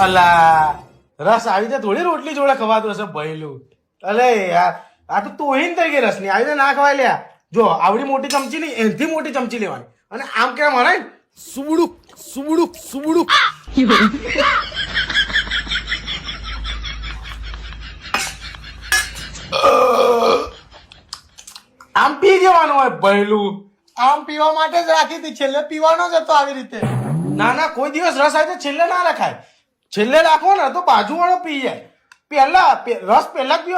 અલા રસ આવી જાય થોડી રોટલી જોડે ખવાતું હશે બહેલું. અલે યાર આ તો તોહીન થઈ ગઈ રસની આવી રીતે ના ખવાય લ્યા. જો આવડી મોટી ચમચી નહીં એનથી મોટી ચમચી લેવાની અને આમ કેમ હરાય સુબડુક સુબડુક સુબડુક. આમ પી જવાનું હોય બહેલું. આમ પીવા માટે જ રાખી હતી, છેલ્લે પીવાનો જ હતો આવી રીતે. ના ના કોઈ દિવસ રસ આવે તો છેલ્લે ના રખાય. છેલ્લે રાખો ને તો બાજુ વાળો પી જાય. રસ પહેલા જ પીવા